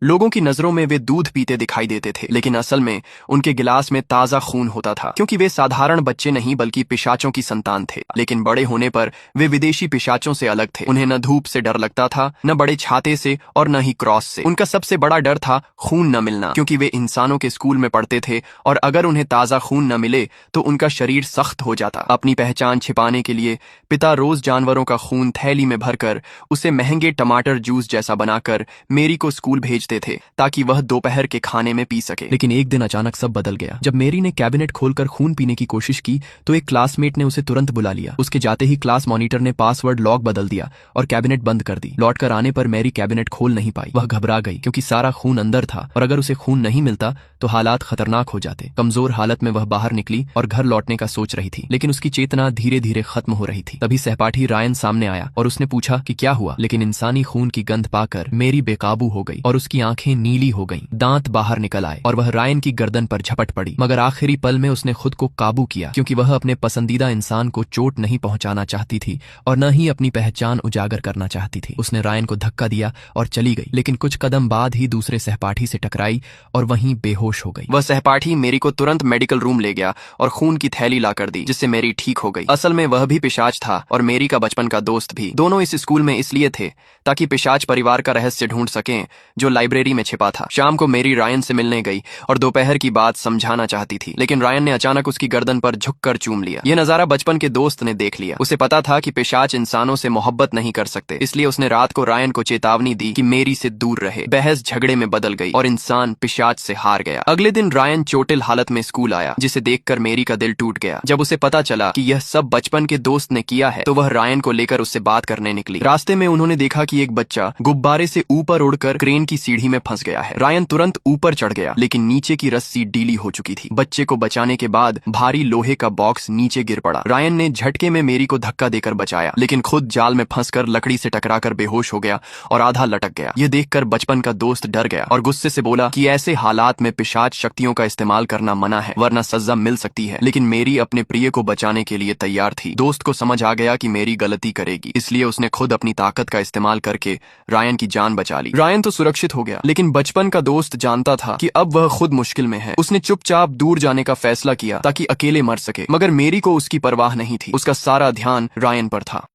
लोगों की नजरों में वे दूध पीते दिखाई देते थे, लेकिन असल में उनके गिलास में ताजा खून होता था, क्योंकि वे साधारण बच्चे नहीं बल्कि पिशाचों की संतान थे। लेकिन बड़े होने पर वे विदेशी पिशाचों से अलग थे। उन्हें न धूप से डर लगता था, न बड़े छाते से और न ही क्रॉस से। उनका सबसे बड़ा डर था खून न मिलना, क्योंकि वे इंसानों के स्कूल में पढ़ते थे और अगर उन्हें ताजा खून न मिले तो उनका शरीर सख्त हो जाता। अपनी पहचान छिपाने के लिए पिता रोज जानवरों का खून थैली में भरकर उसे महंगे टमाटर जूस जैसा बनाकर मेरी को स्कूल भेजते थे ताकि वह दोपहर के खाने में पी सके। लेकिन एक दिन अचानक सब बदल गया। जब मेरी ने कैबिनेट खोलकर खून पीने की कोशिश की तो एक क्लासमेट ने उसे तुरंत बुला लिया। उसके जाते ही क्लास मॉनिटर ने पासवर्ड लॉक बदल दिया और कैबिनेट बंद कर दी। लौटकर आने पर मेरी कैबिनेट खोल नहीं पाई। वह घबरा गई क्योंकि सारा खून अंदर था और अगर उसे खून नहीं मिलता तो हालात खतरनाक हो जाते। कमजोर हालत में वह बाहर निकली और घर लौटने का सोच रही थी, लेकिन उसकी चेतना धीरे धीरे खत्म हो रही थी। तभी सहपाठी रायन सामने आया और उसने पूछा कि क्या हुआ, लेकिन इंसानी खून की गंध पाकर मेरी बेकाबू हो गई और उसकी आंखें नीली हो गईं, दांत बाहर निकल आए और वह रायन की गर्दन पर झपट पड़ी। मगर आखिरी पल में उसने खुद को काबू किया, क्योंकि वह अपने पसंदीदा इंसान को चोट नहीं पहुंचाना चाहती थी और न ही अपनी पहचान उजागर करना चाहती थी। उसने रायन को धक्का दिया और चली गई, लेकिन कुछ कदम बाद ही दूसरे सहपाठी से टकराई और वहीं बेहोश हो गई। वह सहपाठी मेरी को तुरंत मेडिकल रूम ले गया और खून की थैली लाकर दी, जिससे मेरी ठीक हो गई। असल में वह भी पिशाच था और मेरी का बचपन का दोस्त भी। दोनों इस स्कूल में इसलिए थे ताकि पिशाच परिवार का रहस्य ढूंढ सकें जो लाइब्रेरी में छिपा था। शाम को मेरी रायन से मिलने गई और दोपहर की बात समझाना चाहती थी, लेकिन रायन ने अचानक उसकी गर्दन पर झुककर चूम लिया। यह नजारा बचपन के दोस्त ने देख लिया। उसे पता था कि पिशाच इंसानों से मोहब्बत नहीं कर सकते, इसलिए उसने रात को रायन को चेतावनी दी कि मेरी से दूर रहे। बहस झगड़े में बदल गई और इंसान पिशाच से हार गया। अगले दिन रायन चोटिल हालत में स्कूल आया, जिसे देखकर मेरी का दिल टूट गया। जब उसे पता चला कि यह सब बचपन के दोस्त ने किया है तो वह रायन को लेकर उससे बात करने निकली। रास्ते में उन्होंने देखा कि एक बच्चा गुब्बारे से ऊपर उड़कर क्रेन की सीढ़ी में फंस गया है। रायन तुरंत ऊपर चढ़ गया, लेकिन नीचे की रस्सी ढीली हो चुकी थी। बच्चे को बचाने के बाद भारी लोहे का बॉक्स नीचे गिर पड़ा। रायन ने झटके में मेरी को धक्का देकर बचाया, लेकिन खुद जाल में फंसकर लकड़ी से टकराकर बेहोश हो गया और आधा लटक गया। यह देखकर बचपन का दोस्त डर गया और गुस्से से बोला कि ऐसे हालात में पिशाच शक्तियों का इस्तेमाल करना मना है, वरना सजा मिल सकती है। लेकिन मेरी अपने प्रिय को बचाने के लिए तैयार थी। दोस्त को समझ आ गया कि मेरी गलती करेगी, इसलिए उसने खुद अपनी ताकत का इस्तेमाल करके रायन की जान बचा ली। रायन तो सुरक्षित हो गया, लेकिन बचपन का दोस्त जानता था कि अब वह खुद मुश्किल में है। उसने चुपचाप दूर जाने का फैसला किया ताकि अकेले मर सके, मगर मेरी को उसकी परवाह नहीं थी। उसका सारा ध्यान रायन पर था।